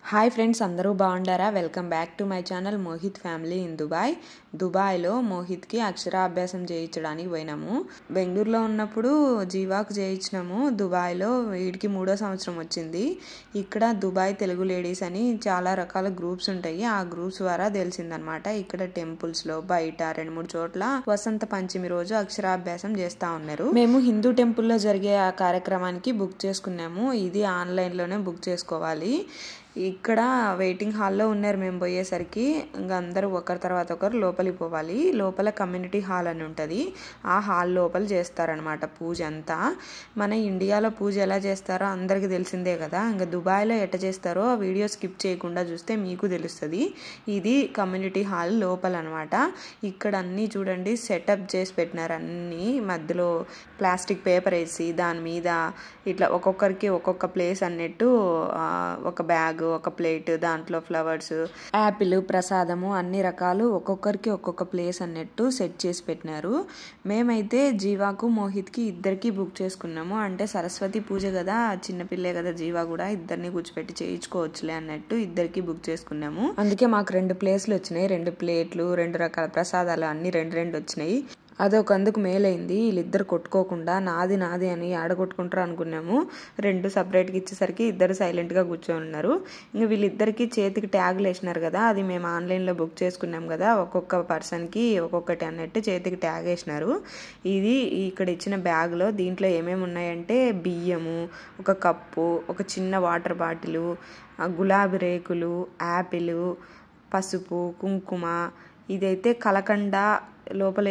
Hi friends, అందరూ బాగుండారా? Welcome back to my channel Mohit family in Dubai. దుబాయ్లో మోహిత్కి అక్షరాభ్యాసం చేయించడానికి పోయినాము. బెంగళూరులో ఉన్నప్పుడు జీవాకు చేయించినాము. దుబాయ్లో వీడికి 3వ సంవత్సరం వచ్చింది. ఇక్కడ దుబాయ్ తెలుగు లేడీస్ అని చాలా రకాల గ్రూప్స్ ఉంటాయి. ఆ గ్రూప్స్ ద్వారా తెలిసిందనమాట. ఇక్కడ టెంపుల్స్లో బయట 2-3 చోట్ల వసంత పంచమి రోజు అక్షరాభ్యాసం చేస్తూ ఉన్నారు. మేము హిందూ టెంపుల్లో జరిగే ఆ కార్యక్రమానికి బుక్ చేసుకున్నాము. ఇది ఆన్లైన్లోనే బుక్ చేసుకోవాలి. ఇక్కడ వెయిటింగ్ హాల్లో ఉన్నారు. మేము పోయేసరికి ఇంకా అందరూ ఒకరి తర్వాత ఒకరు లోపలికి పోవాలి. లోపల కమ్యూనిటీ హాల్ అని ఉంటుంది. ఆ హాల్ లోపల చేస్తారనమాట పూజ అంతా. మన ఇండియాలో పూజ ఎలా చేస్తారో అందరికీ తెలిసిందే కదా. ఇంకా దుబాయ్లో ఎట్ట చేస్తారో ఆ వీడియో స్కిప్ చేయకుండా చూస్తే మీకు తెలుస్తుంది. ఇది కమ్యూనిటీ హాల్ లోపల అనమాట. ఇక్కడ అన్నీ చూడండి సెటప్ చేసి పెట్టినారు. అన్నీ మధ్యలో ప్లాస్టిక్ పేపర్ వేసి దాని మీద ఇట్లా ఒక్కొక్కరికి ఒక్కొక్క ప్లేస్ అన్నట్టు ఒక బ్యాగ్, ఒక ప్లేట్, దాంట్లో ఫ్లవర్స్, యాపిల్, ప్రసాదము అన్ని రకాలు ఒక్కొక్కరికి ఒక్కొక్క ప్లేస్ అన్నట్టు సెట్ చేసి పెట్టినారు. మేమైతే జీవాకు మోహిత్కి ఇద్దరికి బుక్ చేసుకున్నాము. అంటే సరస్వతి పూజ కదా, చిన్నపిల్లే కదా జీవా కూడా, ఇద్దరిని కూర్చోపెట్టి చేయించుకోవచ్చులే అన్నట్టు ఇద్దరికి బుక్ చేసుకున్నాము. అందుకే మాకు 2 ప్లేస్లు వచ్చినాయి. 2 ప్లేట్లు, 2 రకాల ప్రసాదాలు అన్ని 2 వచ్చినాయి. అదొకందుకు మేలైంది. వీళ్ళిద్దరు కొట్టుకోకుండా నాది నాది అని ఆడగొట్టుకుంటారు అనుకున్నాము. 2 సపరేట్గా ఇచ్చేసరికి ఇద్దరు సైలెంట్గా కూర్చొని ఉన్నారు. ఇంకా వీళ్ళిద్దరికి చేతికి ట్యాగులు వేసినారు కదా, అది మేము ఆన్లైన్లో బుక్ చేసుకున్నాం కదా, ఒక్కొక్క పర్సన్కి ఒక్కొక్కటి అన్నట్టు చేతికి ట్యాగ్ వేసినారు. ఇది ఇక్కడ ఇచ్చిన బ్యాగ్లో దీంట్లో ఏమేమి ఉన్నాయంటే బియ్యము, ఒక కప్పు, ఒక చిన్న వాటర్ బాటిలు, గులాబీ రేకులు, యాపిల్, పసుపు, కుంకుమ, ఇదైతే కలకండ, లోపల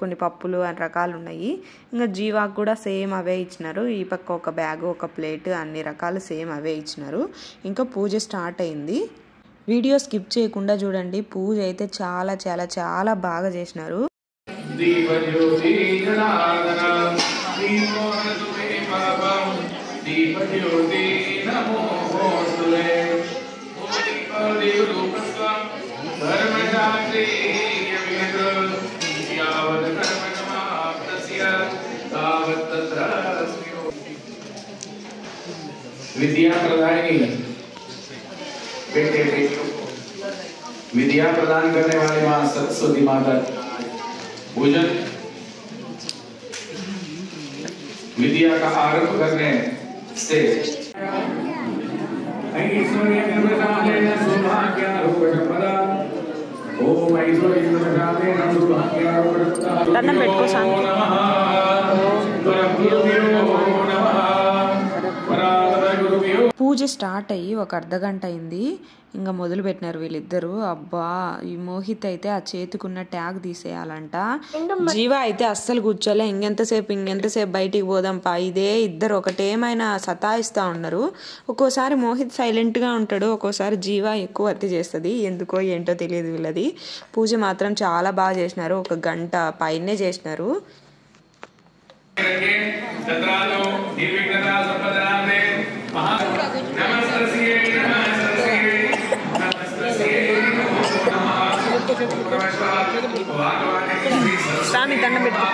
కొన్ని పప్పులు అన్ని రకాలు ఉన్నాయి. ఇంకా జీవాకు కూడా సేమ్ అవే ఇచ్చినారు. ఈ పక్క ఒక బ్యాగ్, ఒక ప్లేట్, అన్ని రకాలు సేమ్ అవే ఇచ్చినారు. ఇంకా పూజ స్టార్ట్ అయింది. వీడియో స్కిప్ చేయకుండా చూడండి. పూజ అయితే చాలా చాలా చాలా బాగా చేసినారు. विद्या प्रदायिनी बेटे बेटियों विद्या प्रदान करने वाले मां सरस्वती माता पूजन विद्या का आरंभ करने से ऐश्वर्य निर्मलालेन सौभाग्यारूपणपदा ओम ऐश्वर्य निर्मलालेन सौभाग्यारूपणपदा దండం పెట్టుకో సామి. పూజ స్టార్ట్ అయ్యి ఒక అర్ధగంట అయింది. ఇంకా మొదలు పెట్టినారు వీళ్ళిద్దరు. అబ్బా, ఈ మోహిత్ అయితే ఆ చేతికున్న ట్యాగ్ తీసేయాలంట. జీవా అయితే అస్సలు కూర్చోలే. ఇంకెంతసేపు బయటికి పోదాంపా, ఇదే ఇద్దరు ఒకటేమైనా సతాయిస్తూ ఉన్నారు. ఒక్కోసారి మోహిత్ సైలెంట్గా ఉంటాడు, ఒక్కోసారి జీవా ఎక్కువ అతి చేస్తుంది. ఎందుకో ఏంటో తెలియదు వీళ్ళది. పూజ మాత్రం చాలా బాగా చేసినారు. 1 గంట పైనే చేసినారు. స్వామి దండం పెట్టు.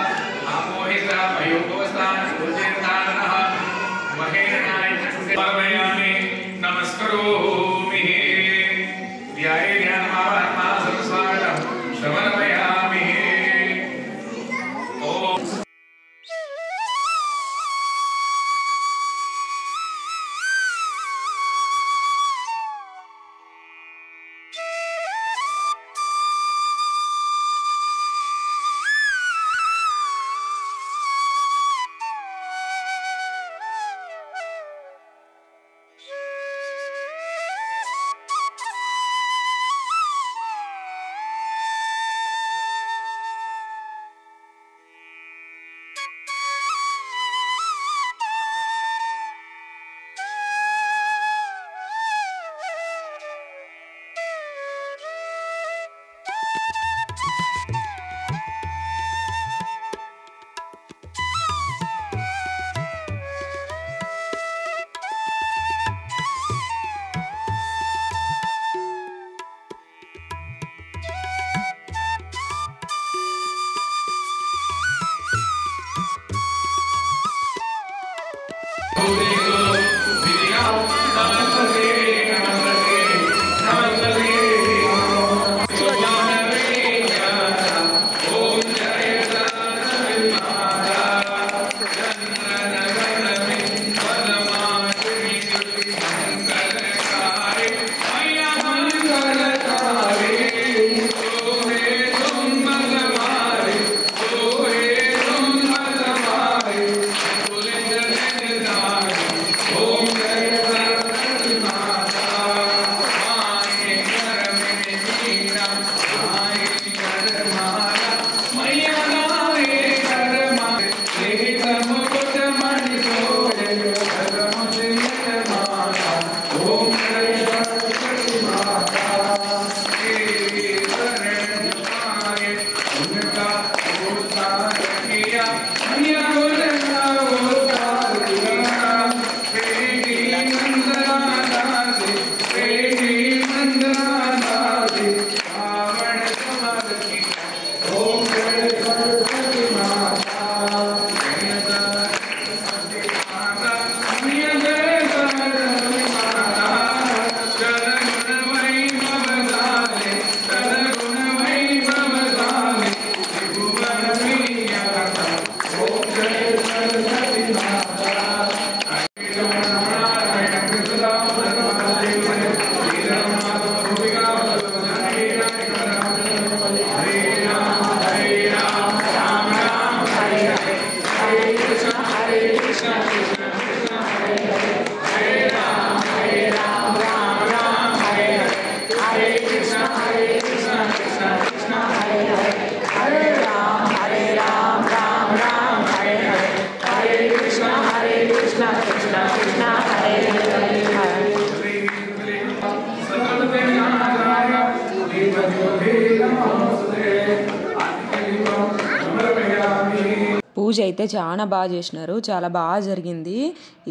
పూజ అయితే చాలా బాగా చేసినారు, చాలా బాగా జరిగింది.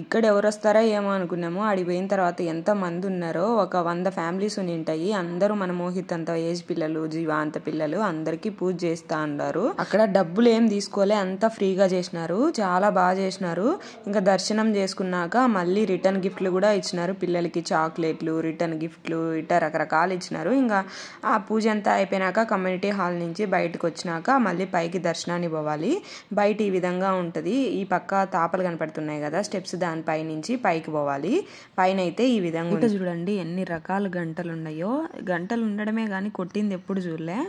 ఇక్కడ ఎవరు వస్తారో ఏమో అనుకున్నాము, ఆడికి పోయిన తర్వాత ఎంత మంది ఉన్నారో, ఒక 100 ఫ్యామిలీస్ ఉంటాయి. అందరూ మన మోహిత్ అంత ఏజ్ పిల్లలు, జీవా అంత పిల్లలు అందరికీ పూజ చేస్తా ఉన్నారు. అక్కడ డబ్బులు ఏం తీసుకోలే, అంతా ఫ్రీగా చేసినారు, చాలా బాగా చేసినారు. ఇంకా దర్శనం చేసుకున్నాక మళ్ళీ రిటర్న్ గిఫ్ట్లు కూడా ఇచ్చినారు పిల్లలకి, చాక్లెట్లు, రిటర్న్ గిఫ్ట్లు ఇట్లా రకరకాలు ఇచ్చినారు. ఇంకా ఆ పూజ అంతా అయిపోయినాక కమ్యూనిటీ హాల్ నుంచి బయటకు వచ్చినాక మళ్ళీ పైకి దర్శనాన్ని పోవాలి. బయట ఈ విధంగా ఉంటుంది, ఈ పక్క తాపలు కనపడుతున్నాయి కదా స్టెప్స్, దానిపై నుంచి పైకి పోవాలి. పైన అయితే ఈ విధంగా చూడండి ఎన్ని రకాల గంటలు ఉన్నాయో. గంటలు ఉండడమే కానీ కొట్టింది ఎప్పుడు చూడలే.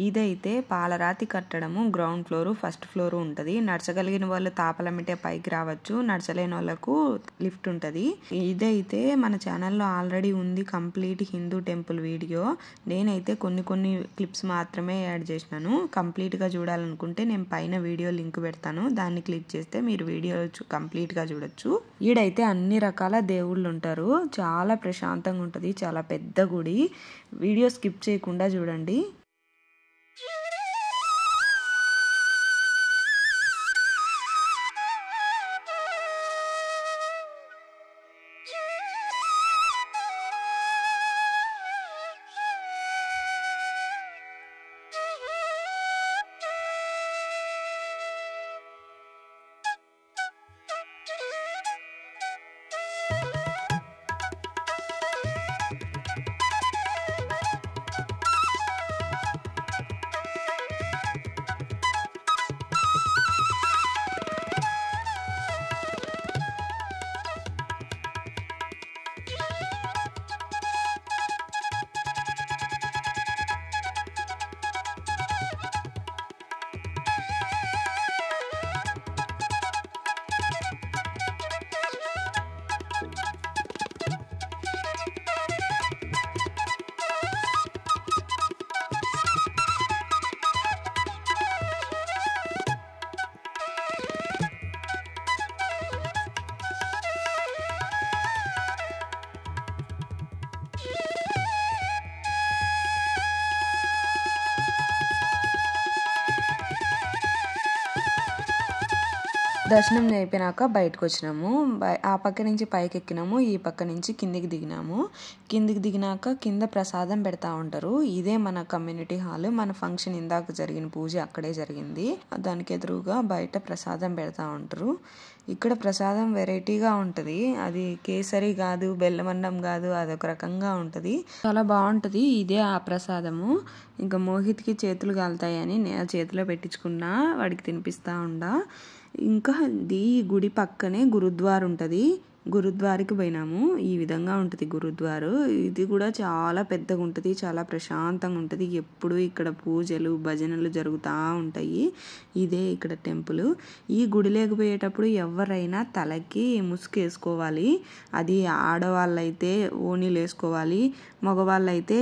ఇదైతే పాలరాతి కట్టడము, గ్రౌండ్ ఫ్లోరు, ఫస్ట్ ఫ్లోర్ ఉంటుంది. నడచగలిగిన వాళ్ళు తాపలమిటే పైకి రావచ్చు, నడచలేని వాళ్ళకు లిఫ్ట్ ఉంటుంది. ఇదైతే మన ఛానల్లో ఆల్రెడీ ఉంది కంప్లీట్ హిందూ టెంపుల్ వీడియో. నేనైతే కొన్ని క్లిప్స్ మాత్రమే యాడ్ చేసినాను. కంప్లీట్గా చూడాలనుకుంటే నేను పైన వీడియో లింక్ పెడతాను, దాన్ని క్లిక్ చేస్తే మీరు వీడియో కంప్లీట్గా చూడొచ్చు. ఈడైతే అన్ని రకాల దేవుళ్ళు ఉంటారు, చాలా ప్రశాంతంగా ఉంటుంది, చాలా పెద్ద గుడి. వీడియో స్కిప్ చేయకుండా చూడండి. దర్శనం అయిపోయినాక బయటకు వచ్చినాము. ఆ పక్క నుంచి పైకి ఎక్కినాము, ఈ పక్క నుంచి కిందికి దిగినాము. కిందికి దిగినాక కింద ప్రసాదం పెడతా ఉంటారు. ఇదే మన కమ్యూనిటీ హాల్. మన ఫంక్షన్ ఇందాక జరిగిన పూజ అక్కడే జరిగింది. దానికి ఎదురుగా బయట ప్రసాదం పెడతా ఉంటారు. ఇక్కడ ప్రసాదం వెరైటీగా ఉంటుంది, అది కేసరి కాదు, బెల్లమన్నం కాదు, అదొక రకంగా ఉంటుంది, చాలా బాగుంటుంది. ఇదే ఆ ప్రసాదము. ఇంకా మోహిత్కి చేతులు కాలుతాయని నేను చేతిలో పెట్టించుకున్నా, వాడికి తినిపిస్తా ఉండా. ఇంకా ఈ గుడి పక్కనే గురుద్వార్ ఉంటుంది, గురుద్వారికి పోయినాము. ఈ విధంగా ఉంటుంది గురుద్వారు. ఇది కూడా చాలా పెద్దగా ఉంటుంది, చాలా ప్రశాంతంగా ఉంటుంది. ఎప్పుడు ఇక్కడ పూజలు భజనలు జరుగుతూ ఉంటాయి. ఇదే ఇక్కడ టెంపుల్. ఈ గుడి లేకపోయేటప్పుడు ఎవరైనా తలకి ముసుగు వేసుకోవాలి. అది ఆడవాళ్ళైతే ఓణీలు వేసుకోవాలి, మగవాళ్ళైతే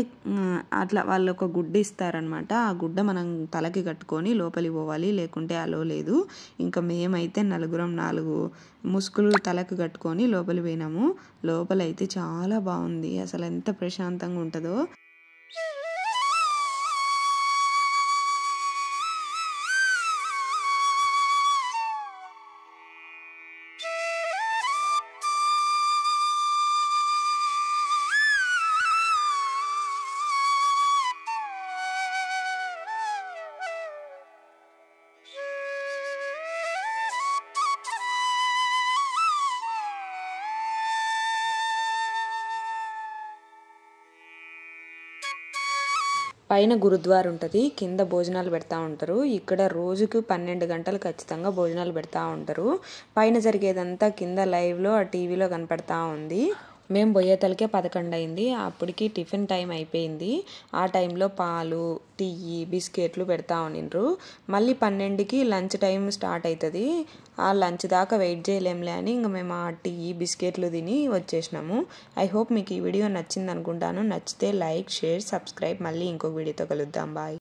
అట్లా వాళ్ళు ఒక గుడ్డ ఇస్తారనమాట. ఆ గుడ్డ మనం తలకి కట్టుకొని లోపలికి పోవాలి, లేకుంటే అలో లేదు. ఇంకా మేమైతే నలుగురం 4 ముసుగులు తలకు కట్టుకొని లోపలి పోయినాము. లోపలైతే చాలా బాగుంది, అసలు ఎంత ప్రశాంతంగా ఉంటుందో. పైన గురుద్వార ఉంటుంది, కింద భోజనాలు పెడతా ఉంటారు. ఇక్కడ రోజుకు 12 గంటలు ఖచ్చితంగా భోజనాలు పెడతా ఉంటారు. పైన జరిగేదంతా కింద లైవ్లో ఆ టీవీలో కనపడతా ఉంది. మేము పోయేతలకే 11 అయింది. అప్పటికి టిఫిన్ టైం అయిపోయింది. ఆ టైంలో పాలు, టీ, బిస్కెట్లు పెడతా ఉనిండ్రు. మళ్ళీ 12కి లంచ్ టైం స్టార్ట్ అవుతుంది. ఆ లంచ్ దాకా వెయిట్ చేయలేంలే అని ఇంక మేము ఆ టీ, బిస్కెట్లు తిని వచ్చేసినాము. ఐ హోప్ మీకు ఈ వీడియో నచ్చింది అనుకుంటాను. నచ్చితే లైక్, షేర్, సబ్స్క్రైబ్. మళ్ళీ ఇంకొక వీడియోతో కలుద్దాం. బాయ్.